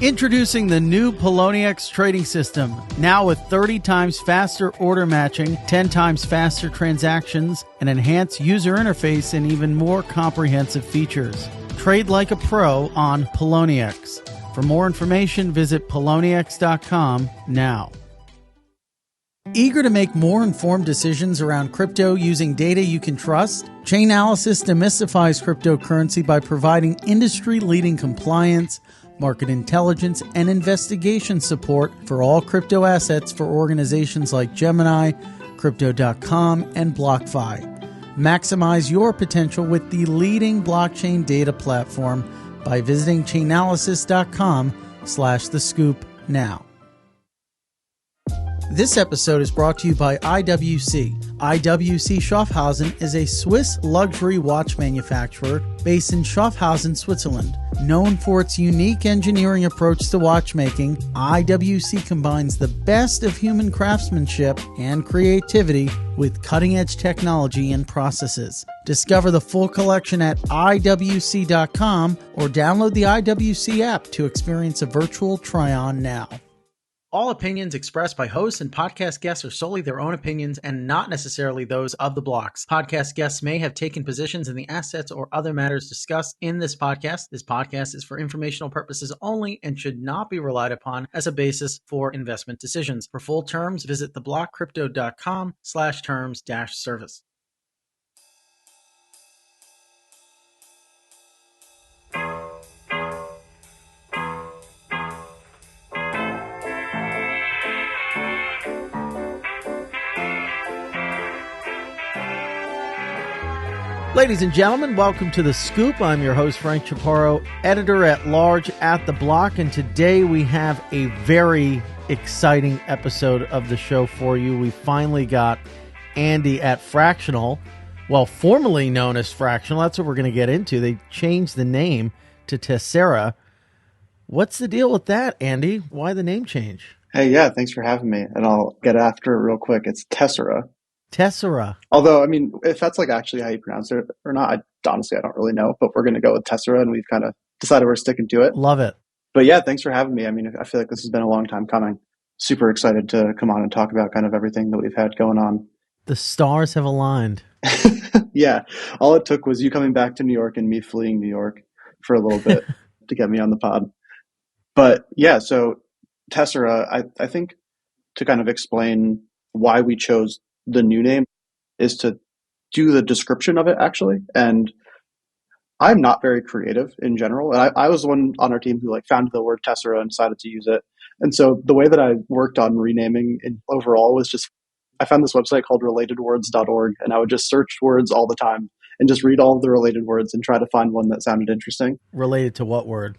Introducing the new Poloniex trading system, now with 30 times faster order matching, 10 times faster transactions, an enhanced user interface, and even more comprehensive features. Trade like a pro on Poloniex. For more information, visit Poloniex.com now. Eager to make more informed decisions around crypto using data you can trust? Chainalysis demystifies cryptocurrency by providing industry-leading compliance, market intelligence, and investigation support for all crypto assets for organizations like Gemini, Crypto.com, and BlockFi. Maximize your potential with the leading blockchain data platform by visiting Chainalysis.com/thescoop now. This episode is brought to you by IWC. IWC Schaffhausen is a Swiss luxury watch manufacturer based in Schaffhausen, Switzerland. Known for its unique engineering approach to watchmaking, IWC combines the best of human craftsmanship and creativity with cutting-edge technology and processes. Discover the full collection at IWC.com or download the IWC app to experience a virtual try-on now. All opinions expressed by hosts and podcast guests are solely their own opinions and not necessarily those of the blocks. Podcast guests may have taken positions in the assets or other matters discussed in this podcast. This podcast is for informational purposes only and should not be relied upon as a basis for investment decisions. For full terms, visit theblockcrypto.com/terms-service. Ladies and gentlemen, welcome to The Scoop. I'm your host, Frank Chaparro, editor-at-large at The Block, and today we have a very exciting episode of the show for you. We finally got Andy at Fractional, well, formerly known as Fractional. That's what we're going to get into. They changed the name to Tessera. What's the deal with that, Andy? Why the name change? Hey, yeah, thanks for having me, and I'll get after it real quick. It's Tessera. Tessera. Although, I mean, if that's like actually how you pronounce it or not, honestly, I don't really know, but we're going to go with Tessera, and we've kind of decided we're sticking to it. Love it. But yeah, thanks for having me. I mean, I feel like this has been a long time coming. Super excited to come on and talk about kind of everything that we've had going on. The stars have aligned. Yeah. All it took was you coming back to New York and me fleeing New York for a little bit to get me on the pod. But yeah, so Tessera, I think to kind of explain why we chose the new name is to do the description of it, actually. And I'm not very creative in general. And I was the one on our team who like found the word Tessera and decided to use it. And so the way that I worked on renaming overall was just, I found this website called relatedwords.org, and I would just search words all the time and just read all of the related words and try to find one that sounded interesting. Related to what word?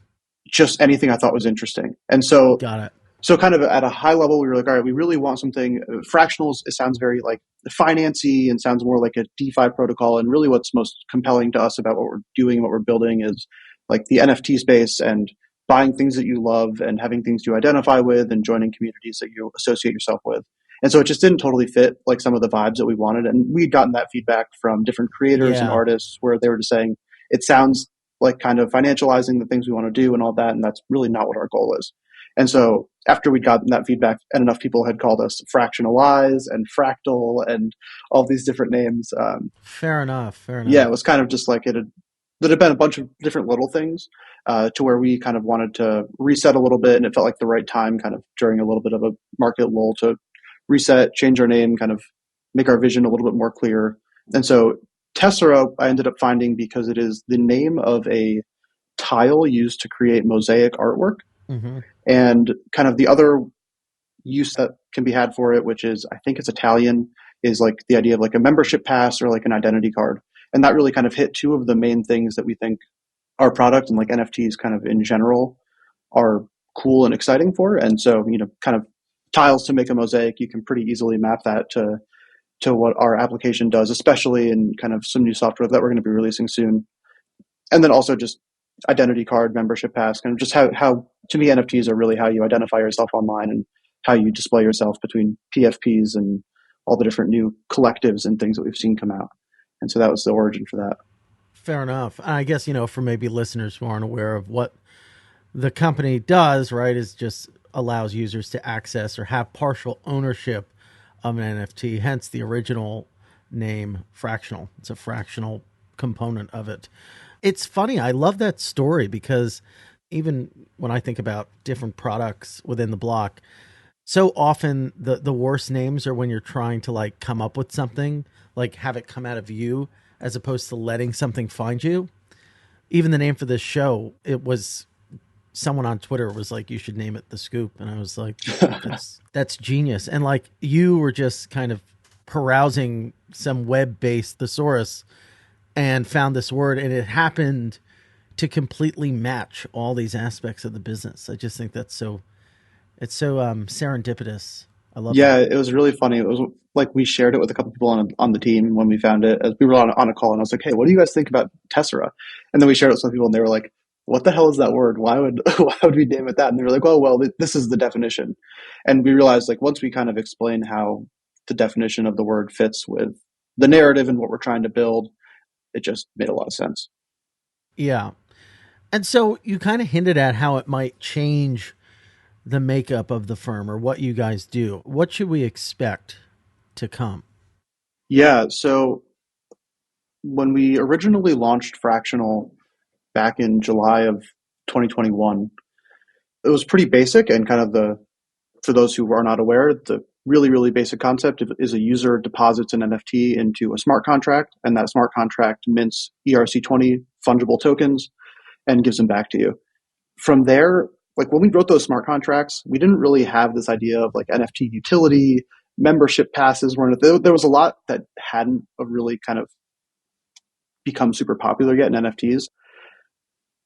Just anything I thought was interesting. And so Got it. So kind of at a high level, we were like, all right, we really want something. Fractionals, it sounds very like financy and sounds more like a DeFi protocol. And really what's most compelling to us about what we're doing and what we're building is like the NFT space and buying things that you love and having things you identify with and joining communities that you associate yourself with. And so it just didn't totally fit like some of the vibes that we wanted. And we'd gotten that feedback from different creators and artists where they were just saying, it sounds like kind of financializing the things we want to do and all that. And that's really not what our goal is. And so after we'd gotten that feedback and enough people had called us fractionalized and fractal and all these different names. Fair enough. Yeah, it was kind of just like there had been a bunch of different little things to where we kind of wanted to reset a little bit. And it felt like the right time kind of during a little bit of a market lull to reset, change our name, kind of make our vision a little bit more clear. And so Tessera I ended up finding because it is the name of a tile used to create mosaic artwork. Mm-hmm. And kind of the other use that can be had for it, which is, I think it's Italian, is like the idea of like a membership pass or like an identity card. And that really kind of hit two of the main things that we think our product and like NFTs kind of in general are cool and exciting for. And so, kind of tiles to make a mosaic, you can pretty easily map that to what our application does, especially in kind of some new software that we're going to be releasing soon. And then also just identity card, membership pass, kind of just how to me NFTs are really how you identify yourself online and how you display yourself between PFPs and all the different new collectives and things that we've seen come out. And so that was the origin for that. Fair enough. I guess, for maybe listeners who aren't aware of what the company does, right, is just allows users to access or have partial ownership of an NFT, hence the original name fractional. It's a fractional component of it. It's funny. I love that story because even when I think about different products within the block, so often the worst names are when you're trying to like come up with something, like have it come out of you as opposed to letting something find you. Even the name for this show, it was someone on Twitter was like, "You should name it The Scoop," and I was like, "That's genius." And like you were just kind of perusing some web-based thesaurus and found this word, and it happened to completely match all these aspects of the business. I just think that's so it's so serendipitous. I love Yeah, that. it was really funny. It was like we shared it with a couple people on the team when we found it. As we were on a call, and I was like, "Hey, what do you guys think about Tessera?" And then we shared it with some people, and they were like, "What the hell is that word? Why would why would we name it that?" And they were like, well, this is the definition." And we realized, like, once we kind of explain how the definition of the word fits with the narrative and what we're trying to build, it just made a lot of sense. Yeah. And so you kind of hinted at how it might change the makeup of the firm or what you guys do. What should we expect to come? Yeah. So when we originally launched Fractional back in July of 2021, it was pretty basic and kind of the for those who are not aware, the really, really basic concept is a user deposits an NFT into a smart contract, and that smart contract mints ERC20 fungible tokens and gives them back to you. From there, like when we wrote those smart contracts, we didn't really have this idea of like NFT utility, membership passes. There was a lot that hadn't really kind of become super popular yet in NFTs.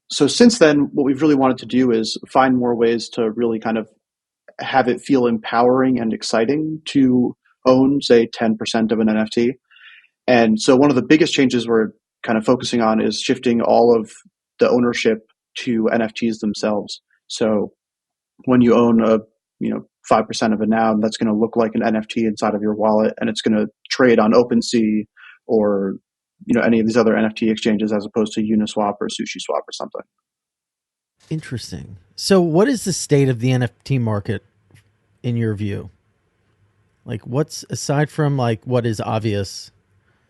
So since then, what we've really wanted to do is find more ways to really kind of have it feel empowering and exciting to own, say, 10% of an NFT. And so one of the biggest changes we're kind of focusing on is shifting all of the ownership to NFTs themselves. So when you own 5% of it now, that's going to look like an NFT inside of your wallet, and it's going to trade on OpenSea or any of these other NFT exchanges as opposed to Uniswap or SushiSwap or something. Interesting. So, what is the state of the NFT market in your view? Like, what's aside from like what is obvious?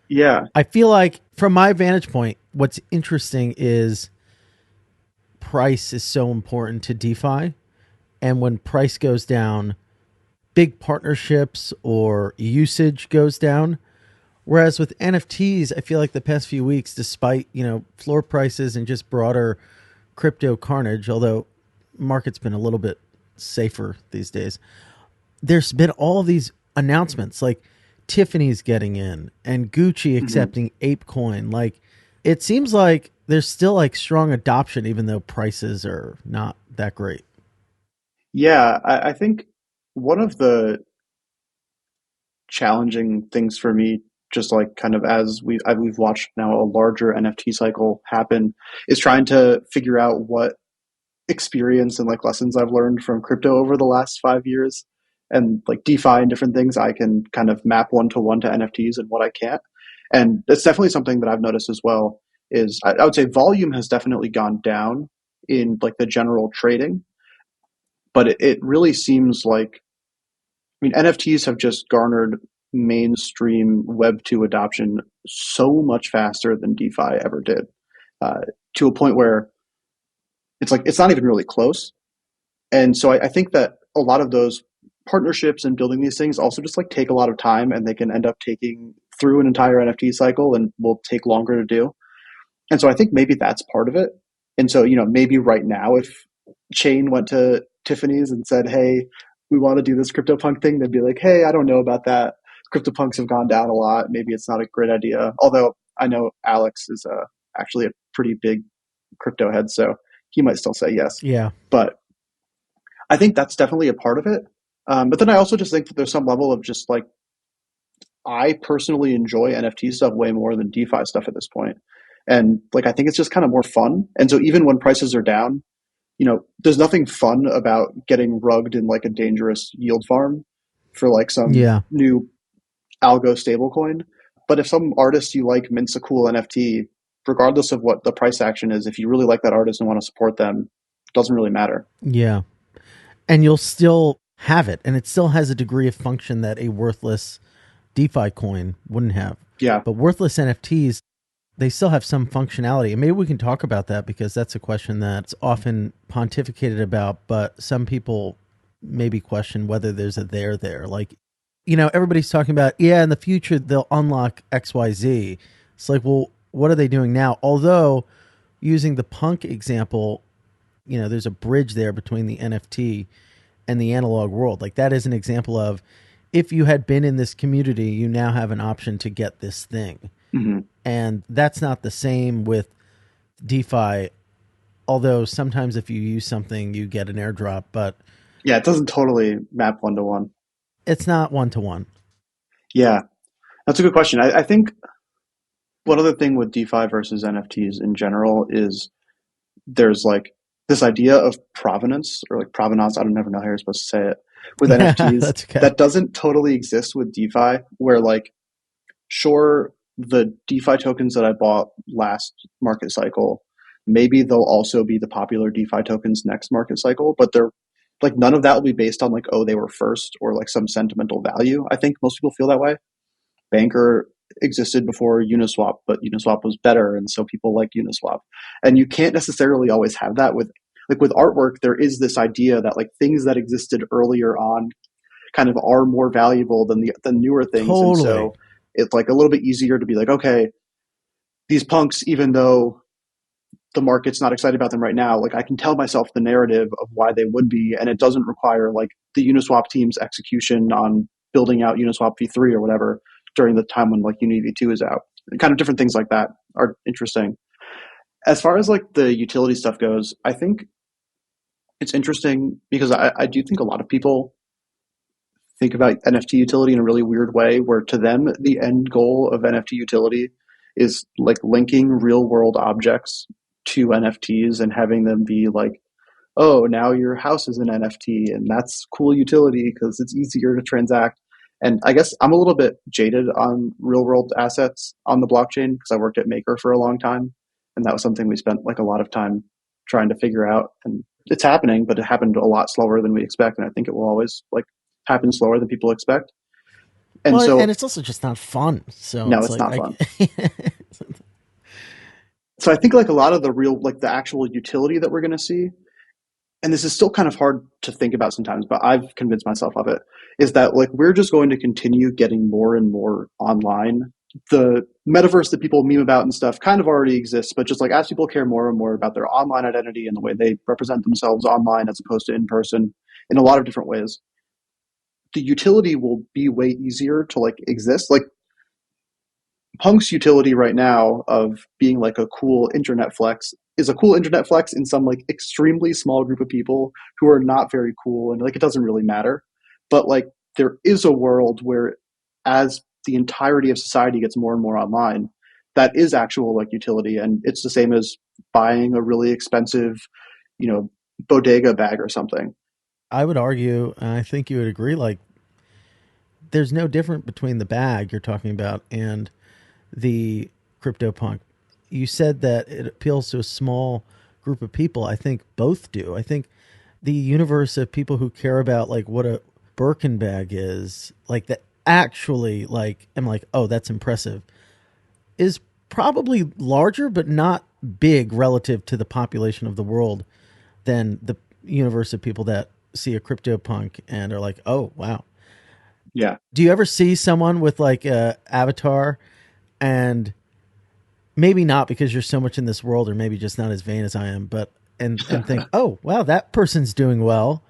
Yeah. I feel like, from my vantage point, what's interesting is price is so important to DeFi. And when price goes down, big partnerships or usage goes down. Whereas with NFTs, I feel like the past few weeks, despite, floor prices and just broader crypto carnage, although market's been a little bit safer these days, there's been all these announcements like Tiffany's getting in and Gucci Mm-hmm. accepting ApeCoin. Like it seems like there's still like strong adoption, even though prices are not that great. Yeah, I think one of the challenging things for me, just like kind of as we've watched now a larger NFT cycle happen, is trying to figure out what experience and like lessons I've learned from crypto over the last 5 years and like DeFi and different things I can kind of map one to one to NFTs and what I can't. And it's definitely something that I've noticed as well is I would say volume has definitely gone down in like the general trading, but it really seems like NFTs have just garnered mainstream Web2 adoption so much faster than DeFi ever did, uh, to a point where it's like it's not even really close. And so I think that a lot of those partnerships and building these things also just like take a lot of time, and they can end up taking through an entire NFT cycle and will take longer to do. And so I think maybe that's part of it. And so, maybe right now, if Chain went to Tiffany's and said, "Hey, we want to do this CryptoPunk thing," they'd be like, "Hey, I don't know about that. CryptoPunks have gone down a lot. Maybe it's not a great idea." Although I know Alex is actually a pretty big crypto head, so he might still say yes. Yeah. But I think that's definitely a part of it. But then I also just think that there's some level of just like I personally enjoy NFT stuff way more than DeFi stuff at this point. And like I think it's just kind of more fun. And so even when prices are down, there's nothing fun about getting rugged in like a dangerous yield farm for like some Yeah. new algo stablecoin. But if some artist you like mints a cool NFT, regardless of what the price action is, if you really like that artist and want to support them, doesn't really matter. Yeah. And you'll still have it, and it still has a degree of function that a worthless DeFi coin wouldn't have. Yeah. But worthless NFTs, they still have some functionality. And maybe we can talk about that, because that's a question that's often pontificated about, but some people maybe question whether there's a there. Like, everybody's talking about, in the future they'll unlock XYZ. It's like, well, what are they doing now? Although, using the punk example, there's a bridge there between the NFT and the analog world. Like, that is an example of, if you had been in this community, you now have an option to get this thing. Mm-hmm. And that's not the same with DeFi, although sometimes if you use something, you get an airdrop. But yeah, it doesn't totally map one-to-one. It's not one-to-one. Yeah, that's a good question. I think one other thing with DeFi versus NFTs in general is there's like this idea of provenance, or like provenance. I don't never know how you're supposed to say it with NFTs. That's okay. That doesn't totally exist with DeFi, where like, sure, the DeFi tokens that I bought last market cycle, maybe they'll also be the popular DeFi tokens next market cycle, but they're like, none of that will be based on like, oh, they were first, or like some sentimental value. I think most people feel that way. Banker existed before Uniswap, but Uniswap was better, and so people like Uniswap. And you can't necessarily always have that with artwork. There is this idea that like things that existed earlier on kind of are more valuable than the newer things. Totally. And so it's like a little bit easier to be like, okay, these punks, even though the market's not excited about them right now, like I can tell myself the narrative of why they would be, and it doesn't require like the Uniswap team's execution on building out Uniswap v3 or whatever during the time when like Uni v2 is out. And kind of different things like that are interesting. As far as like the utility stuff goes, I think it's interesting because I do think a lot of people think about NFT utility in a really weird way, where to them, the end goal of NFT utility is like linking real world objects to NFTs and having them be like, oh, now your house is an NFT, and that's cool utility because it's easier to transact. And I guess I'm a little bit jaded on real world assets on the blockchain because I worked at Maker for a long time. And that was something we spent like a lot of time trying to figure out. And it's happening, but it happened a lot slower than we expect. And I think it will always like happen slower than people expect. And and it's also just not fun. So no, it's not fun. So I think like a lot of the real, like the actual utility that we're going to see, and this is still kind of hard to think about sometimes, but I've convinced myself of it, is that like we're just going to continue getting more and more online. The metaverse that people meme about and stuff kind of already exists, but just like as people care more and more about their online identity and the way they represent themselves online as opposed to in person in a lot of different ways, the utility will be way easier to like exist. Like Punk's utility right now of being like a cool internet flex is a cool internet flex in some like extremely small group of people who are not very cool, and like it doesn't really matter. But like there is a world where as the entirety of society gets more and more online, that is actual like utility, and it's the same as buying a really expensive, bodega bag or something. I would argue, and I think you would agree, like there's no difference between the bag you're talking about and the CryptoPunk. You said that it appeals to a small group of people. I think both do. I think the universe of people who care about like what a Birkin bag is, like that actually like am like, oh, that's impressive, is probably larger but not big relative to the population of the world than the universe of people that see a CryptoPunk and are like, oh wow. Yeah. Do you ever see someone with like a avatar, and maybe not because you're so much in this world, or maybe just not as vain as I am, but and think, oh wow, that person's doing well,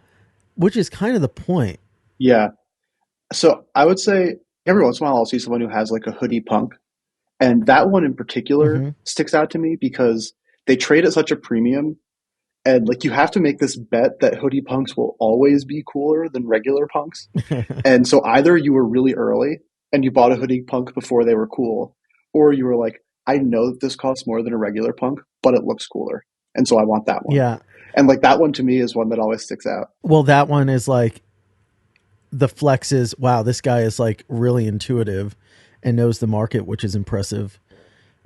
which is kind of the point. Yeah. So I would say every once in a while I'll see someone who has like a hoodie punk, and that one in particular sticks out to me because they trade at such a premium, and like you have to make this bet that hoodie punks will always be cooler than regular punks. And so either you were really early and you bought a hoodie punk before they were cool, or you were like, I know that this costs more than a regular punk, but it looks cooler, and so I want that one. Yeah. And like that one to me is one that always sticks out. Well, that one is like the flex is, wow, this guy is like really intuitive and knows the market, which is impressive.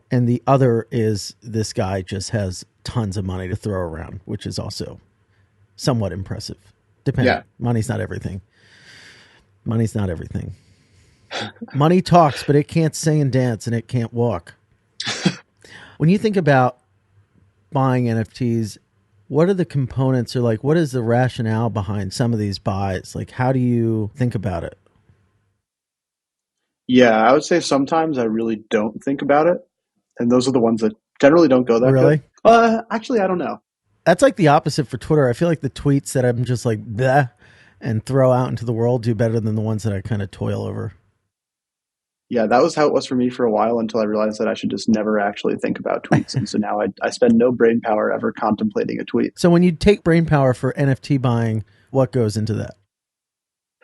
And the other is this guy just has tons of money to throw around, which is also somewhat impressive. Depending. Yeah. Money's not everything. Money's not everything. Money talks, but it can't sing and dance, and it can't walk. When you think about buying NFTs, what are the components, or like what is the rationale behind some of these buys? Like, how do you think about it? Yeah, I would say sometimes I really don't think about it. And those are the ones that generally don't go that good. Really? Actually, I don't know. That's like the opposite for Twitter. I feel like the tweets that I'm just like, bleh, and throw out into the world do better than the ones that I kind of toil over. Yeah, that was how it was for me for a while until I realized that I should just never actually think about tweets. And so now I spend no brain power ever contemplating a tweet. So when you take brain power for NFT buying, what goes into that?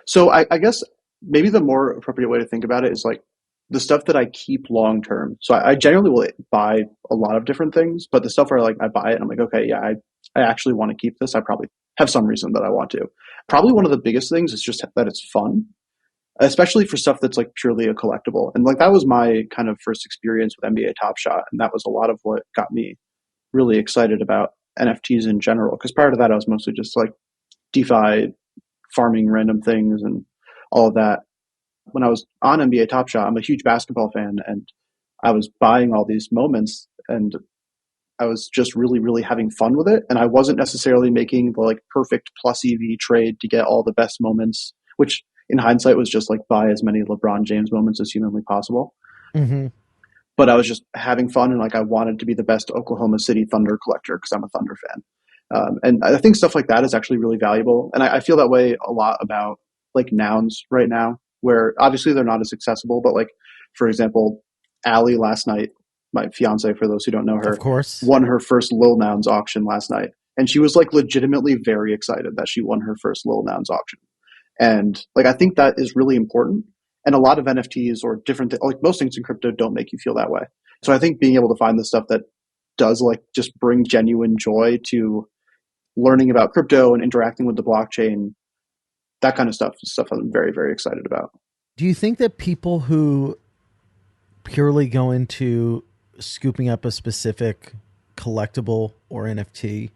So I guess maybe the more appropriate way to think about it is like the stuff that I keep long term. So I generally will buy a lot of different things, but the stuff where like I buy it and I'm like, okay, yeah, I actually want to keep this. I probably have some reason that I want to. Probably one of the biggest things is just that it's fun, especially for stuff that's like purely a collectible. And like that was my kind of first experience with NBA Top Shot, and that was a lot of what got me really excited about NFTs in general. Because prior to that, I was mostly just like DeFi, farming random things, and all of that. When I was on NBA Top Shot, I'm a huge basketball fan, and I was buying all these moments, and I was just really, really having fun with it. And I wasn't necessarily making the like perfect plus EV trade to get all the best moments, which in hindsight was just like buy as many LeBron James moments as humanly possible. Mm-hmm. But I was just having fun, and like I wanted to be the best Oklahoma City Thunder collector because I'm a Thunder fan. And I think stuff like that is actually really valuable. And I feel that way a lot about like nouns right now, where obviously they're not as accessible, but like, for example, Allie last night, my fiance, for those who don't know her, Of course, won her first Lil Nouns auction last night. And she was like legitimately very excited that she won her first Lil Nouns auction. And like, I think that is really important. And a lot of NFTs or different, like most things in crypto don't make you feel that way. So I think being able to find the stuff that does like just bring genuine joy to learning about crypto and interacting with the blockchain, that kind of stuff is stuff I'm very, very excited about. do you think that people who purely go into scooping up a specific collectible or NFT,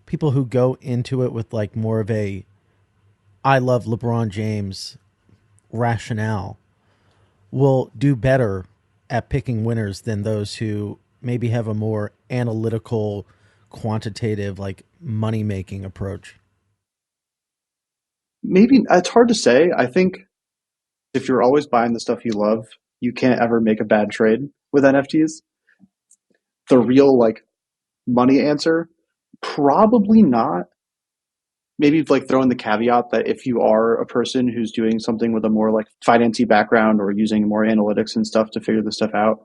people who go into it with like more of a I love LeBron James rationale, will do better at picking winners than those who maybe have a more analytical, quantitative, like money making approach? Maybe it's hard to say. I think if you're always buying the stuff you love, you can't ever make a bad trade with NFTs. The real like money answer, probably not. Maybe like throw in the caveat that if you are a person who's doing something with a more like financy background or using more analytics and stuff to figure this stuff out,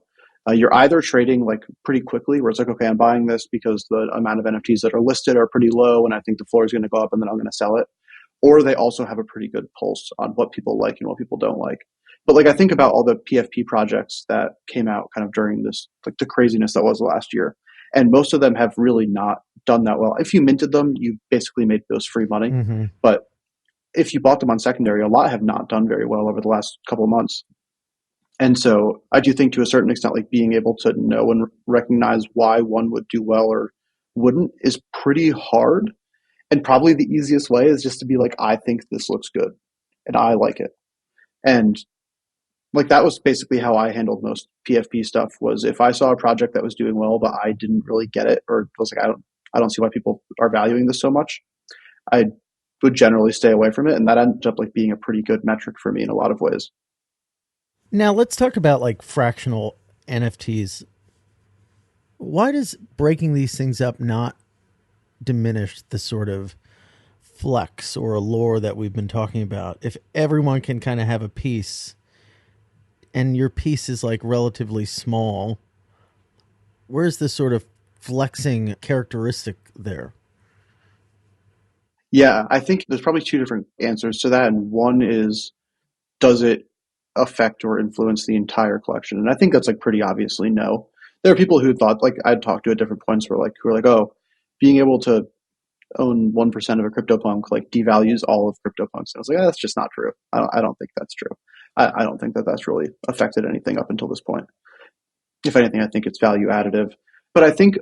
you're either trading like pretty quickly where it's like, okay, I'm buying this because the amount of NFTs that are listed are pretty low and I think the floor is going to go up and then I'm going to sell it. Or they also have a pretty good pulse on what people like and what people don't like. But like I think about all the PFP projects that came out kind of during this, like the craziness that was last year. And most of them have really not done that well. If you minted them, you basically made those free money. Mm-hmm. But if you bought them on secondary, a lot have not done very well over the last couple of months. And so I do think to a certain extent, like being able to know and recognize why one would do well or wouldn't is pretty hard. And probably the easiest way is just to be like, I think this looks good and I like it. And like that was basically how I handled most PFP stuff. Was if I saw a project that was doing well but I didn't really get it, or was like I don't see why people are valuing this so much, I would generally stay away from it, and that ended up like being a pretty good metric for me in a lot of ways. Now let's talk about like fractional NFTs. Why does breaking these things up not diminish the sort of flex or allure that we've been talking about? If everyone can kind of have a piece and your piece is like relatively small, where's the sort of flexing characteristic there? Yeah, I think there's probably two different answers to that. And one is, does it affect or influence the entire collection? And I think that's like pretty obviously no. There are people who thought, like I'd talked to at different points where like who are like, oh, being able to own 1% of a CryptoPunk like devalues all of CryptoPunks. And I was like, that's just not true. I don't think that's true. I don't think that that's really affected anything up until this point. If anything, I think it's value additive. But I think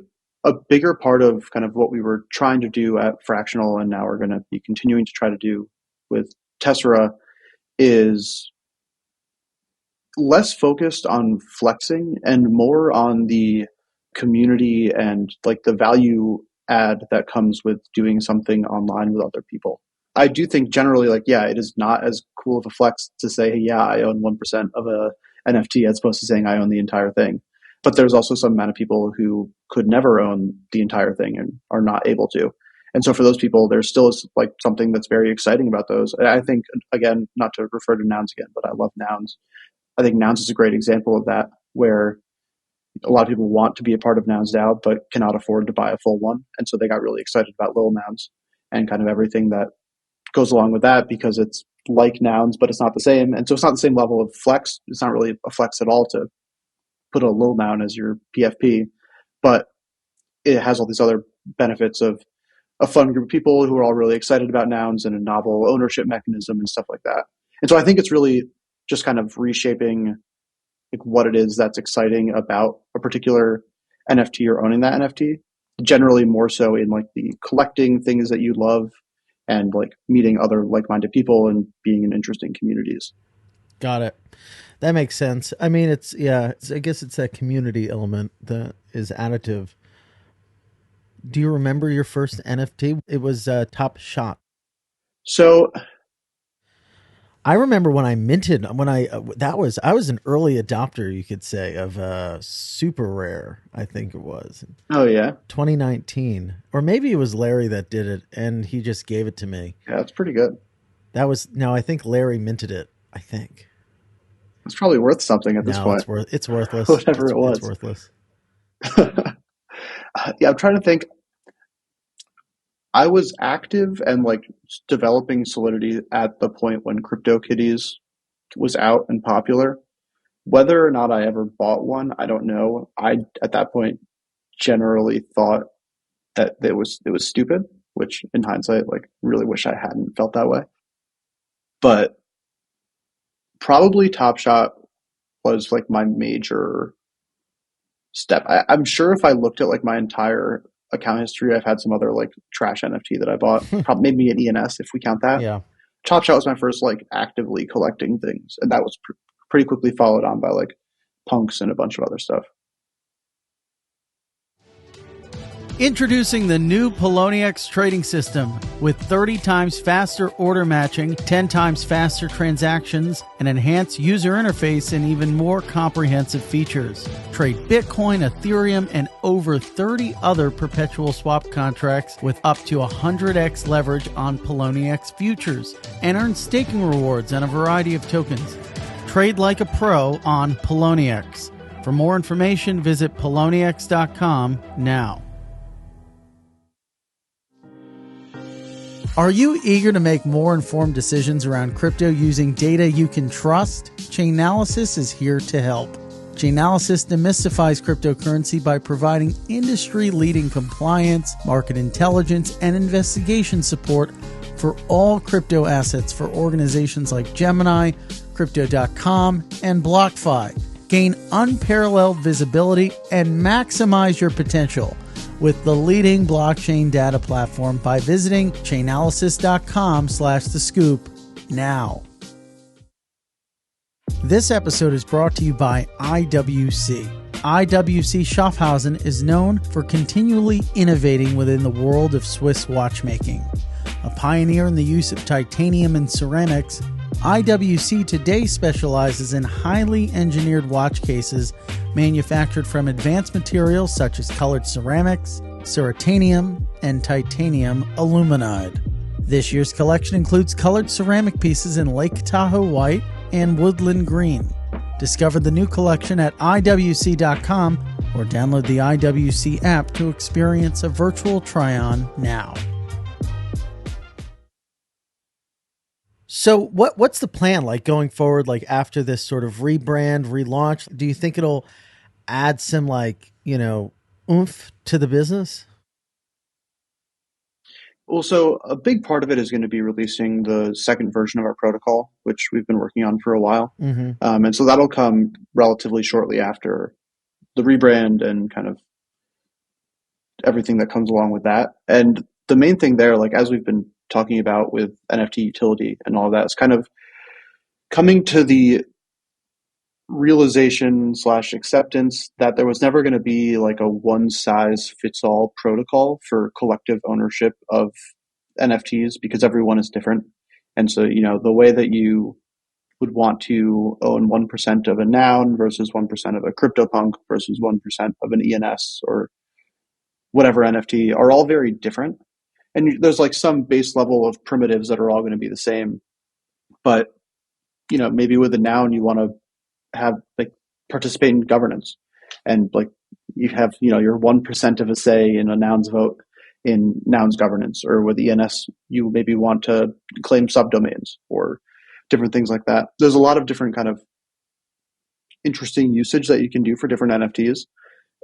a bigger part of kind of what we were trying to do at Fractional, and now we're going to be continuing to try to do with Tessera, is less focused on flexing and more on the community and like the value add that comes with doing something online with other people. I do think generally, like, yeah, it is not as cool of a flex to say, hey, yeah, I own 1% of a NFT as opposed to saying I own the entire thing. But there's also some amount of people who could never own the entire thing and are not able to. And so for those people, there's still like something that's very exciting about those. I think, again, not to refer to nouns again, but I love nouns. I think nouns is a great example of that, where a lot of people want to be a part of Nouns DAO, but cannot afford to buy a full one. And so they got really excited about Little Nouns and kind of everything that goes along with that, because it's like Nouns, but it's not the same. And so it's not the same level of flex. It's not really a flex at all to put a Little Noun as your PFP, but it has all these other benefits of a fun group of people who are all really excited about nouns and a novel ownership mechanism and stuff like that. And so I think it's really just kind of reshaping like what it is that's exciting about a particular NFT or owning that NFT, generally more so in like the collecting things that you love and like meeting other like-minded people and being in interesting communities. Got it. That makes sense. I mean, I guess it's that community element that is additive. Do you remember your first NFT? It was Top Shot. So I remember when I minted, I was an early adopter, you could say, of Super Rare, I think it was. Oh yeah. 2019. Or maybe it was Larry that did it and he just gave it to me. Yeah, that's pretty good. I think Larry minted it, I think. It's probably worth something at this point. It's worthless. Whatever it was. It's worthless. Yeah, I'm trying to think. I was active and like developing Solidity at the point when CryptoKitties was out and popular. Whether or not I ever bought one, I don't know. I at that point generally thought that it was stupid, which in hindsight, like, really wish I hadn't felt that way. But probably Top Shot was like my major step. I'm sure if I looked at like my entire account history, I've had some other like trash NFT that I bought. Probably maybe an ENS if we count that. Yeah. Top Shot was my first like actively collecting things, and that was pretty quickly followed on by like punks and a bunch of other stuff. Introducing the new Poloniex trading system with 30 times faster order matching, 10 times faster transactions, an enhanced user interface, and even more comprehensive features. Trade Bitcoin, Ethereum, and over 30 other perpetual swap contracts with up to 100x leverage on Poloniex futures, and earn staking rewards on a variety of tokens. Trade like a pro on Poloniex. For more information, visit poloniex.com now. Are you eager to make more informed decisions around crypto using data you can trust? Chainalysis is here to help. Chainalysis demystifies cryptocurrency by providing industry-leading compliance, market intelligence, and investigation support for all crypto assets for organizations like Gemini, Crypto.com, and BlockFi. Gain unparalleled visibility and maximize your potential with the leading blockchain data platform by visiting chainalysis.com/thescoop now. This episode is brought to you by IWC. IWC Schaffhausen is known for continually innovating within the world of Swiss watchmaking. A pioneer in the use of titanium and ceramics, IWC today specializes in highly engineered watch cases manufactured from advanced materials such as colored ceramics, ceratanium, and titanium aluminide. This year's collection includes colored ceramic pieces in Lake Tahoe white and woodland green. Discover the new collection at IWC.com or download the IWC app to experience a virtual try-on now. So what's the plan like going forward, like after this sort of rebrand, relaunch? Do you think it'll add some oomph to the business? Well, so a big part of it is going to be releasing the second version of our protocol, which we've been working on for a while. Mm-hmm. And so that'll come relatively shortly after the rebrand and kind of everything that comes along with that. And the main thing there, like as we've been talking about with NFT utility and all of that, is kind of coming to the realization slash acceptance that there was never going to be like a one size fits all protocol for collective ownership of NFTs because everyone is different. And so, the way that you would want to own 1% of a noun versus 1% of a CryptoPunk versus 1% of an ENS or whatever NFT are all very different. And there's like some base level of primitives that are all going to be the same. But, maybe with a noun, you want to have like participate in governance and like you have, your 1% of a say in a noun's vote in nouns governance, or with ENS, you maybe want to claim subdomains or different things like that. There's a lot of different kind of interesting usage that you can do for different NFTs.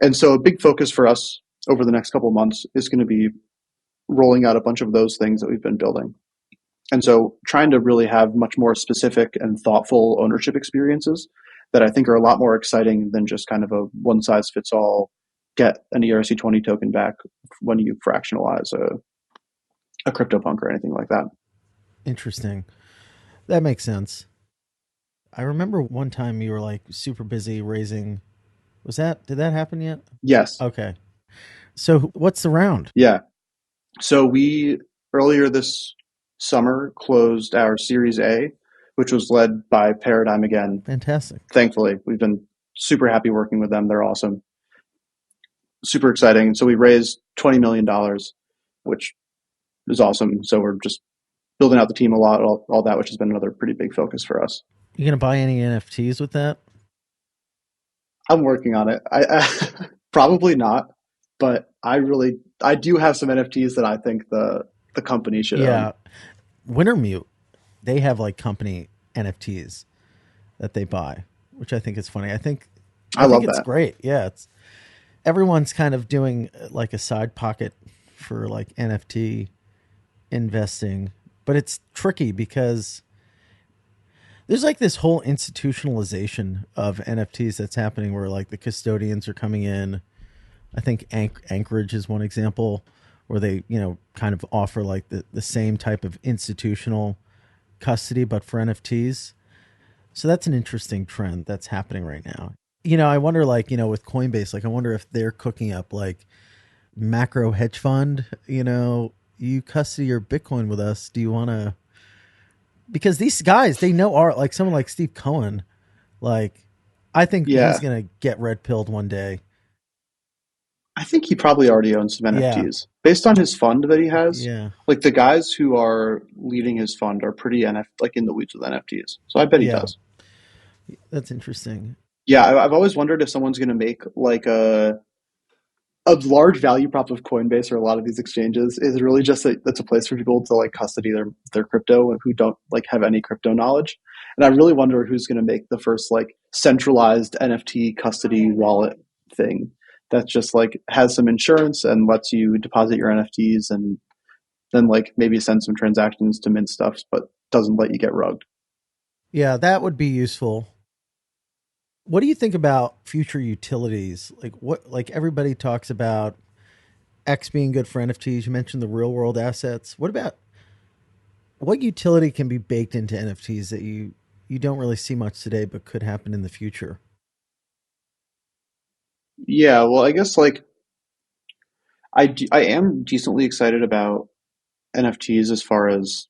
And so a big focus for us over the next couple of months is going to be rolling out a bunch of those things that we've been building. And so trying to really have much more specific and thoughtful ownership experiences that I think are a lot more exciting than just kind of a one size fits all, get an ERC20 token back when you fractionalize a CryptoPunk or anything like that. Interesting. That makes sense. I remember one time you were like super busy raising. Did that happen yet? Yes. Okay. So what's the round? Yeah. So we earlier this summer closed our Series A, which was led by Paradigm again. Fantastic. Thankfully, we've been super happy working with them. They're awesome. Super exciting. So we raised $20 million, which is awesome. So we're just building out the team a lot, all that, which has been another pretty big focus for us. You going to buy any NFTs with that? I'm working on it. I probably not, but I do have some NFTs that I think the company should own. Wintermute, they have like company NFTs that they buy, which I think is funny. I think love it's that. Great. Yeah, everyone's kind of doing like a side pocket for like NFT investing, but it's tricky because there's like this whole institutionalization of NFTs that's happening where like the custodians are coming in. I think Anchorage is one example where they, kind of offer like the same type of institutional custody, but for NFTs. So that's an interesting trend that's happening right now. I wonder like, with Coinbase, like I wonder if they're cooking up like macro hedge fund, you custody your Bitcoin with us. Do you want to, because these guys, they know art, like someone like Steve Cohen, like I think he's going to get red pilled one day. I think he probably already owns some NFTs based on his fund that he has. Yeah. Like the guys who are leading his fund are pretty like in the weeds with NFTs. So I bet he does. That's interesting. Yeah. I've always wondered if someone's going to make like a large value prop of Coinbase or a lot of these exchanges is really just that's a place for people to like custody their crypto who don't like have any crypto knowledge. And I really wonder who's going to make the first like centralized NFT custody wallet thing that just like has some insurance and lets you deposit your NFTs and then like maybe send some transactions to mint stuff, but doesn't let you get rugged. Yeah, that would be useful. What do you think about future utilities? Like everybody talks about X being good for NFTs. You mentioned the real world assets. What utility can be baked into NFTs that you don't really see much today, but could happen in the future? Yeah, well, I guess like I am decently excited about NFTs as far as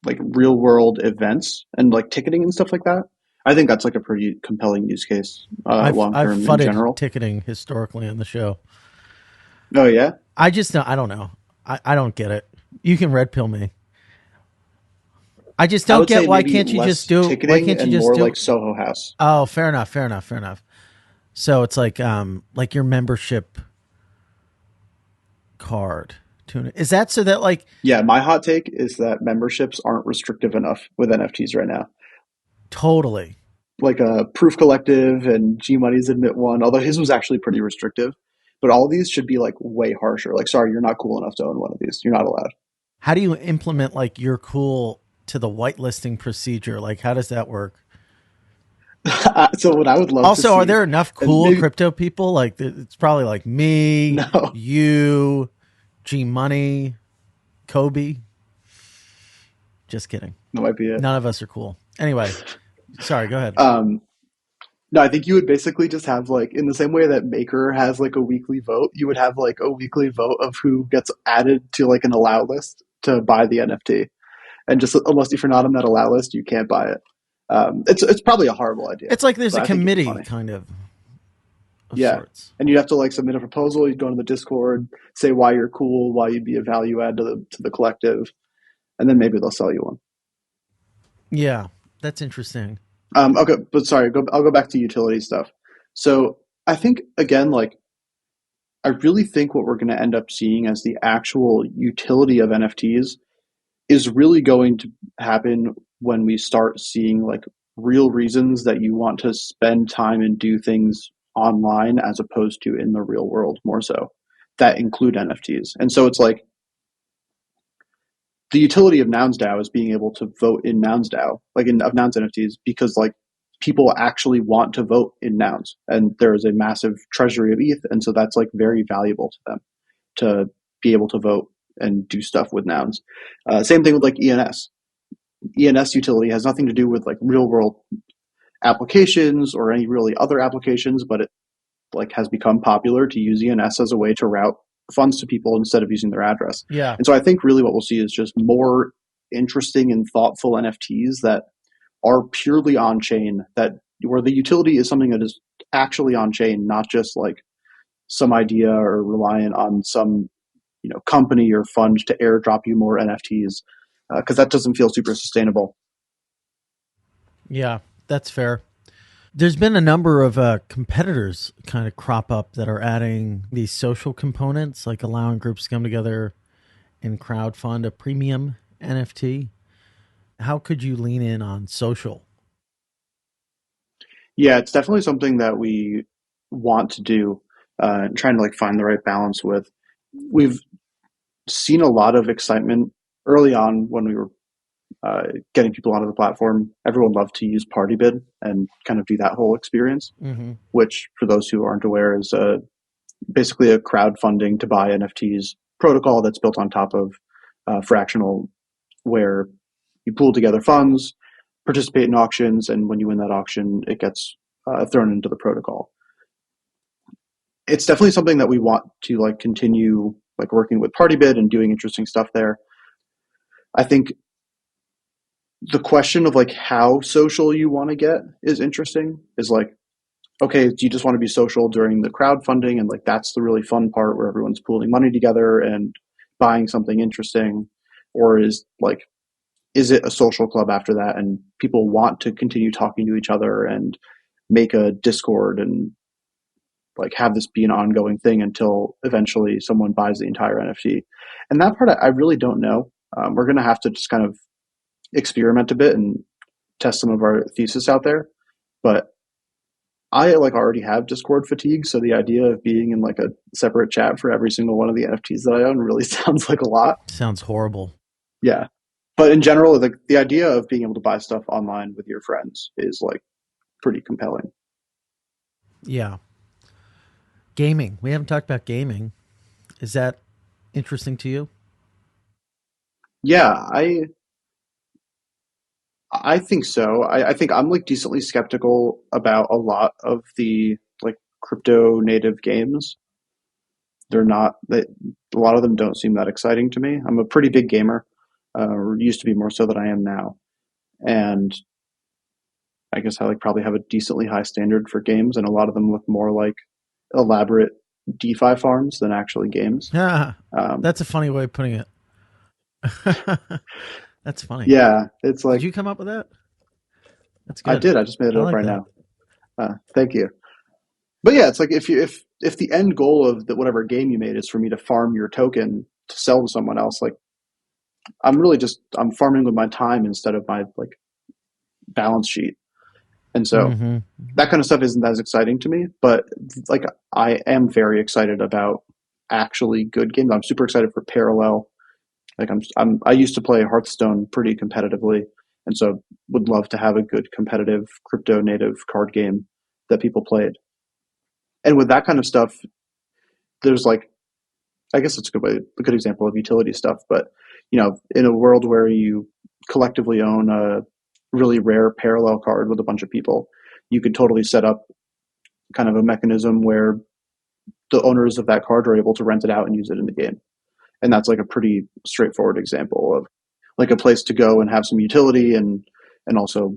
like real world events and like ticketing and stuff like that. I think that's like a pretty compelling use case long term in general. Ticketing historically on the show. Oh yeah, I don't know. I don't get it. You can red pill me. I just don't get why can't you just do ticketing and more like Soho House. Oh, fair enough. So it's like your membership card. Is that so that like... Yeah, my hot take is that memberships aren't restrictive enough with NFTs right now. Totally. Like a Proof Collective and G Money's Admit One, although his was actually pretty restrictive. But all of these should be like way harsher. Like, sorry, you're not cool enough to own one of these. You're not allowed. How do you implement like you're cool to the whitelisting procedure? Like, how does that work? So what I would love to Also, are see, there enough and cool maybe crypto people? Like, it's probably like me, no, you, G Money, Kobe. Just kidding. that might be it. None of us are cool. Anyway, sorry, go ahead. Um, no, I think you would basically just have like in the same way that Maker has like a weekly vote, you would have like a weekly vote of who gets added to like an allow list to buy the NFT. And just unless if you're not on that allow list, you can't buy it. It's probably a horrible idea, It's like there's but a I think it'd be committee funny. kind of Yeah, sorts. and you'd have to like submit a proposal. You'd go into the Discord, say why you're cool, why you'd be a value add to the collective, and then maybe they'll sell you one. Yeah, that's interesting. Okay, but sorry, I'll go back to utility stuff. So I think again, like I really think what we're going to end up seeing as the actual utility of NFTs is really going to happen when we start seeing like real reasons that you want to spend time and do things online as opposed to in the real world more so that include NFTs. And so it's like the utility of NounsDAO is being able to vote in NounsDAO, like in of Nouns NFTs, because like people actually want to vote in Nouns, and there is a massive treasury of ETH, and so that's like very valuable to them to be able to vote and do stuff with Nouns. Same thing with like ENS. ENS utility has nothing to do with like real world applications or any really other applications, but it like has become popular to use ENS as a way to route funds to people instead of using their address. Yeah. And so I think really what we'll see is just more interesting and thoughtful NFTs that are purely on chain, that where the utility is something that is actually on chain, not just like some idea or reliant on some company or fund to airdrop you more NFTs, because that doesn't feel super sustainable. Yeah, that's fair. There's been a number of competitors kind of crop up that are adding these social components, like allowing groups to come together and crowdfund a premium NFT. How could you lean in on social? Yeah, it's definitely something that we want to do, and trying to like find the right balance with. We've seen a lot of excitement early on when we were getting people onto the platform. Everyone loved to use Partybid and kind of do that whole experience, Mm-hmm. which for those who aren't aware is basically a crowdfunding to buy NFTs protocol that's built on top of fractional, where you pool together funds, participate in auctions, and when you win that auction, it gets thrown into the protocol. It's definitely something that we want to like continue like working with Partybid and doing interesting stuff there. I think the question of like how social you want to get is interesting. Is like, okay, do you just want to be social during the crowdfunding and like that's the really fun part where everyone's pooling money together and buying something interesting, or is it a social club after that and people want to continue talking to each other and make a Discord and like have this be an ongoing thing until eventually someone buys the entire NFT? And that part I really don't know. We're going to have to just kind of experiment a bit and test some of our thesis out there. But I like already have Discord fatigue, so the idea of being in like a separate chat for every single one of the NFTs that I own really sounds like a lot. Sounds horrible. Yeah. But in general, the idea of being able to buy stuff online with your friends is like pretty compelling. Yeah. Gaming. We haven't talked about gaming. Is that interesting to you? Yeah, I think so. I think I'm like decently skeptical about a lot of the like crypto native games. They're not that A lot of them don't seem that exciting to me. I'm a pretty big gamer, or used to be more so than I am now, and I guess I like probably have a decently high standard for games, and a lot of them look more like elaborate DeFi farms than actually games. Yeah. Um, That's a funny way of putting it. That's funny. yeah, it's Did like you come up with that? That's I good. did. I just made it I up like right that. now. Thank you. But yeah, it's like if the end goal of whatever game you made is for me to farm your token to sell to someone else, like I'm farming with my time instead of my like balance sheet. And so Mm-hmm. that kind of stuff isn't as exciting to me, but like I am very excited about actually good games. I'm super excited for Parallel. Like I used to play Hearthstone pretty competitively, And so would love to have a good competitive crypto native card game that people played. And with that kind of stuff, there's like, I guess it's a good example of utility stuff, but in a world where you collectively own a really rare parallel card with a bunch of people, you could totally set up kind of a mechanism where the owners of that card are able to rent it out and use it in the game. And that's like a pretty straightforward example of like a place to go and have some utility and also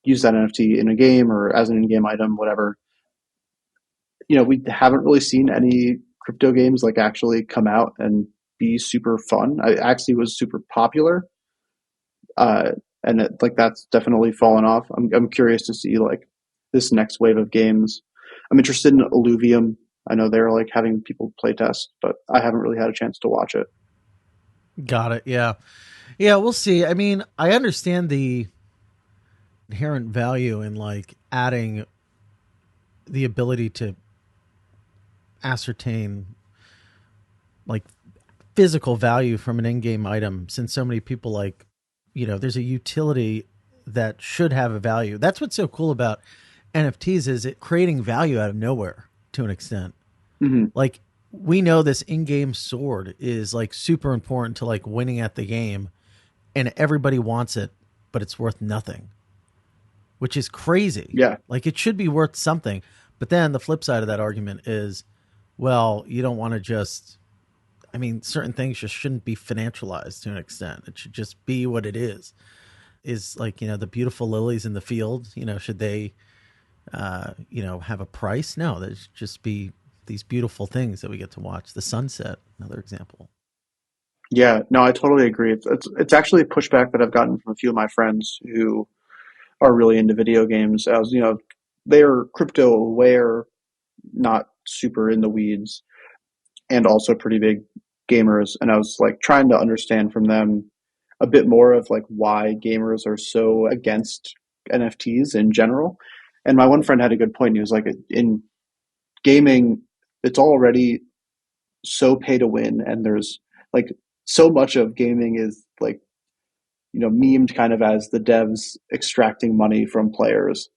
use that NFT in a game or as an in-game item, whatever. We haven't really seen any crypto games like actually come out and be super fun. I actually was super popular, and that's definitely fallen off. I'm curious to see like this next wave of games. I'm interested in Illuvium. I know they're like having people play test, but I haven't really had a chance to watch it. Got it. Yeah. Yeah, we'll see. I mean, I understand the inherent value in like adding the ability to ascertain like physical value from an in-game item, since so many people like, there's a utility that should have a value. That's what's so cool about NFTs, is it creating value out of nowhere to an extent. Mm-hmm. Like, we know this in-game sword is like super important to like winning at the game, and everybody wants it, but it's worth nothing, which is crazy. Yeah. Like, it should be worth something. But then the flip side of that argument is, well, you don't want to just, certain things just shouldn't be financialized to an extent. It should just be what it is. Is like, the beautiful lilies in the field, should they, have a price? No, there should just be these beautiful things that we get to watch. The sunset, another example. Yeah, no, I totally agree. It's actually a pushback that I've gotten from a few of my friends who are really into video games. As they're crypto aware, not super in the weeds, and also pretty big gamers. And I was like trying to understand from them a bit more of like why gamers are so against NFTs in general. And my one friend had a good point. He was like, in gaming, it's already so pay to win, and there's like so much of gaming is like memed kind of as the devs extracting money from players.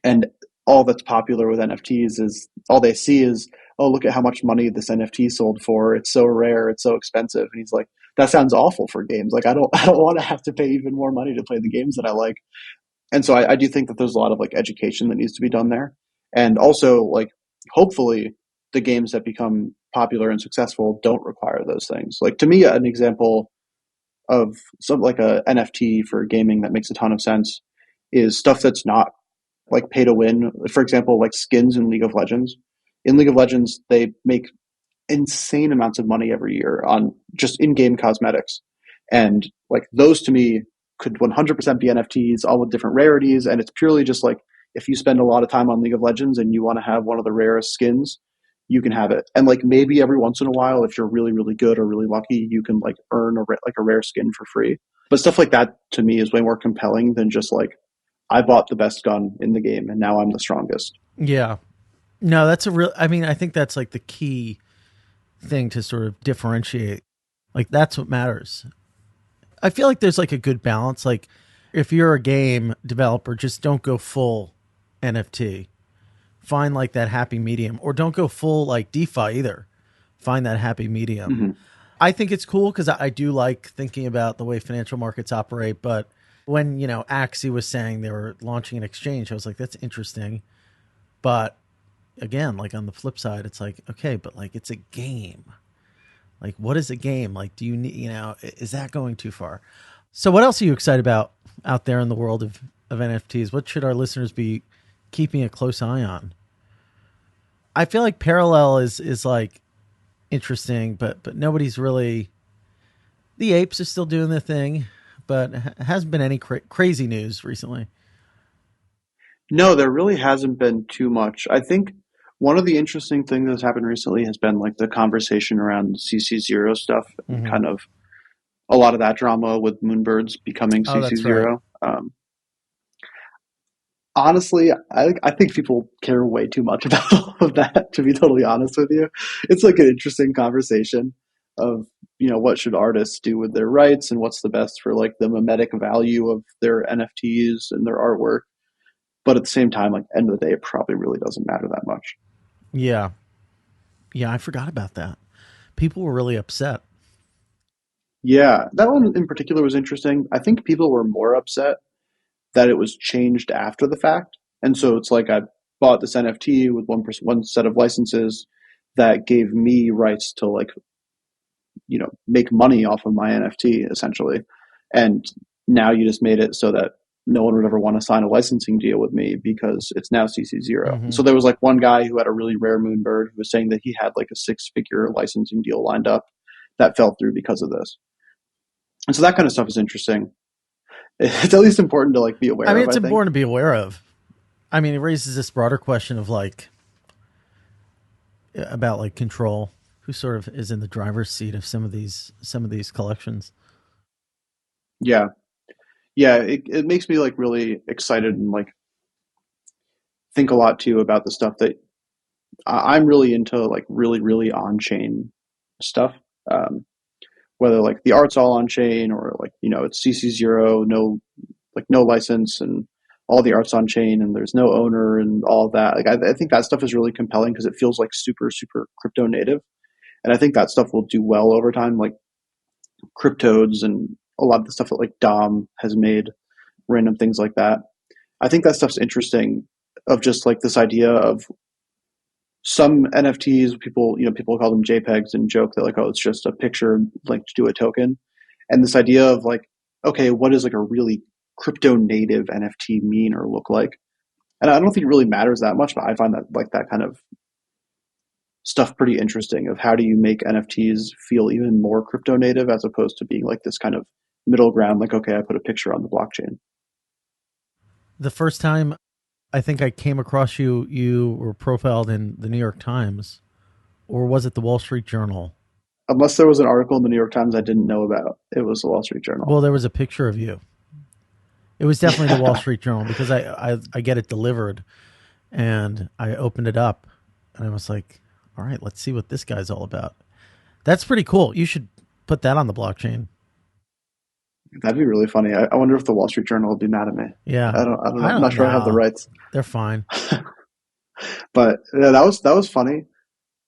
And all that's popular with NFTs is all they see is, oh, look at how much money this NFT sold for. It's so rare. It's so expensive. And he's like, that sounds awful for games. Like, I don't want to have to pay even more money to play the games that I like. And so I do think that there's a lot of like education that needs to be done there. And also like, hopefully the games that become popular and successful don't require those things. Like, to me, an example of some like a NFT for gaming that makes a ton of sense is stuff that's not like pay to win. For example, like skins in League of Legends. In League of Legends, they make insane amounts of money every year on just in-game cosmetics. And like those to me could 100% be NFTs, all with different rarities. And it's purely just like, if you spend a lot of time on League of Legends and you want to have one of the rarest skins, you can have it. And like maybe every once in a while, if you're really, really good or really lucky, you can like earn a rare skin for free. But stuff like that to me is way more compelling than just like, I bought the best gun in the game and now I'm the strongest. Yeah. No, that's I think that's like the key thing to sort of differentiate. Like, that's what matters. I feel like there's like a good balance. Like, if you're a game developer, just don't go full NFT. Find like that happy medium, or don't go full like DeFi either. Find that happy medium. Mm-hmm. I think it's cool because I do like thinking about the way financial markets operate. But when, Axie was saying they were launching an exchange, I was like, that's interesting. But again, like on the flip side, it's like, okay, but like it's a game. Like, what is a game? Like, do you need, is that going too far? So what else are you excited about out there in the world of NFTs? What should our listeners be keeping a close eye on? I feel like Parallel is like interesting, but nobody's really, the apes are still doing their thing, but hasn't been any crazy news recently. No, there really hasn't been too much. I think one of the interesting things that's happened recently has been like the conversation around CC0 stuff and kind of a lot of that drama with Moonbirds becoming CC0. Right. Honestly, I think people care way too much about all of that, to be totally honest with you. It's like an interesting conversation. of, what should artists do with their rights and what's the best for like the mimetic value of their NFTs and their artwork. But at the same time, like end of the day, it probably really doesn't matter that much. Yeah. Yeah, I forgot about that. People were really upset. Yeah, that one in particular was interesting. I think people were more upset that it was changed after the fact. And so it's like I bought this NFT with one set of licenses that gave me rights to like, make money off of my NFT essentially. And now you just made it so that no one would ever want to sign a licensing deal with me because it's now CC0. Mm-hmm. So there was like one guy who had a really rare moonbird who was saying that he had like a 6-figure licensing deal lined up that fell through because of this. And so that kind of stuff is interesting. It's at least important to like be aware of. It's important to be aware of. I mean, it raises this broader question of like, about like control, who sort of is in the driver's seat of some of these collections. Yeah. Yeah. It makes me like really excited and like think a lot too about the stuff that I'm really into, like really, really on-chain stuff. Whether like the art's all on chain or like, it's CC0, no license and all the art's on chain and there's no owner and all of that. Like I think that stuff is really compelling because it feels like super, super crypto native. And I think that stuff will do well over time, like cryptodes and a lot of the stuff that like Dom has made, random things like that. I think that stuff's interesting of just like this idea of some NFTs, people call them JPEGs and joke that like, oh, it's just a picture linked to a token. And this idea of like, okay, what does like a really crypto native NFT mean or look like? And I don't think it really matters that much, but I find that like that kind of stuff pretty interesting of how do you make NFTs feel even more crypto native as opposed to being like this kind of middle ground, like, okay, I put a picture on the blockchain. The first time I think I came across you, you were profiled in the New York Times, or was it the Wall Street Journal? Unless there was an article in the New York Times I didn't know about, it was the Wall Street Journal. Well, there was a picture of you. It was definitely the Wall Street Journal because I get it delivered and I opened it up and I was like, all right, let's see what this guy's all about. That's pretty cool. You should put that on the blockchain. That'd be really funny. I wonder if the Wall Street Journal will be mad at me. Yeah. I don't know. I'm not sure I have the rights. They're fine. But yeah, that was funny.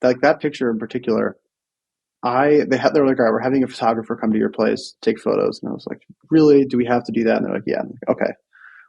Like that picture in particular, they're like, all right, we're having a photographer come to your place, take photos. And I was like, really? Do we have to do that? And they're like, yeah. I'm like, okay,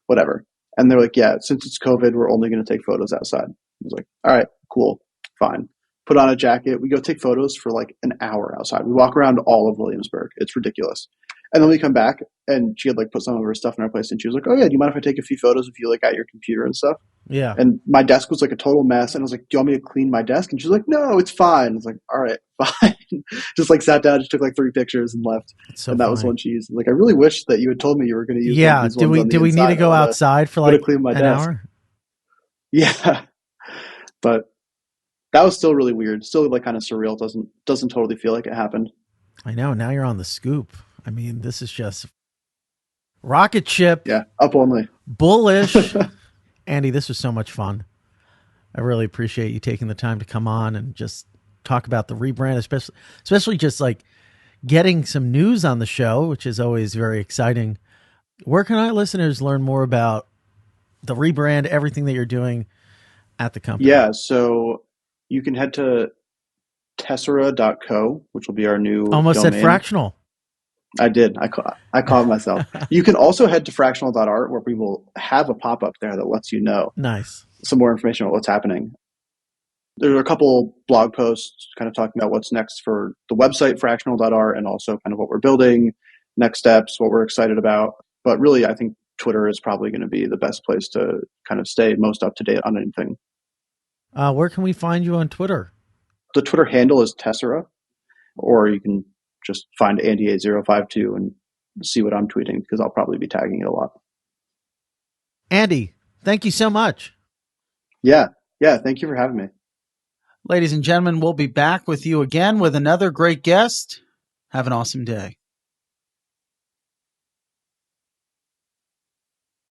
whatever. And they're like, yeah, since it's COVID, we're only going to take photos outside. I was like, all right, cool, fine. Put on a jacket. We go take photos for like an hour outside. We walk around all of Williamsburg. It's ridiculous. And then we come back and she had like put some of her stuff in our place and she was like, oh yeah, do you mind if I take a few photos of you like at your computer and stuff? Yeah. And my desk was like a total mess. And I was like, do you want me to clean my desk? And she was like, no, it's fine. I was like, all right, fine. Just like sat down, just took like 3 pictures and left. So and that was one she used. Like, I really wish that you had told me you were going to use Yeah. Do we need to go outside for like clean my an desk. hour? Yeah. But that was still really weird. Still like kind of surreal. Doesn't totally feel like it happened. I know. Now you're on the scoop. I mean, this is just rocket ship. Yeah. Up only. Bullish. Andy, this was so much fun. I really appreciate you taking the time to come on and just talk about the rebrand, especially just like getting some news on the show, which is always very exciting. Where can our listeners learn more about the rebrand, everything that you're doing at the company? Yeah. So you can head to Tessera.co, which will be our new Almost domain. said fractional. I did. I caught myself. You can also head to fractional.art where we will have a pop-up there that lets you know Nice. some more information about what's happening. There are a couple blog posts kind of talking about what's next for the website, fractional.art, and also kind of what we're building, next steps, what we're excited about. But really, I think Twitter is probably going to be the best place to kind of stay most up to date on anything. Where can we find you on Twitter? The Twitter handle is Tessera, or you can just find Andy8052 and see what I'm tweeting because I'll probably be tagging it a lot. Andy, thank you so much. Yeah. Thank you for having me. Ladies and gentlemen, we'll be back with you again with another great guest. Have an awesome day.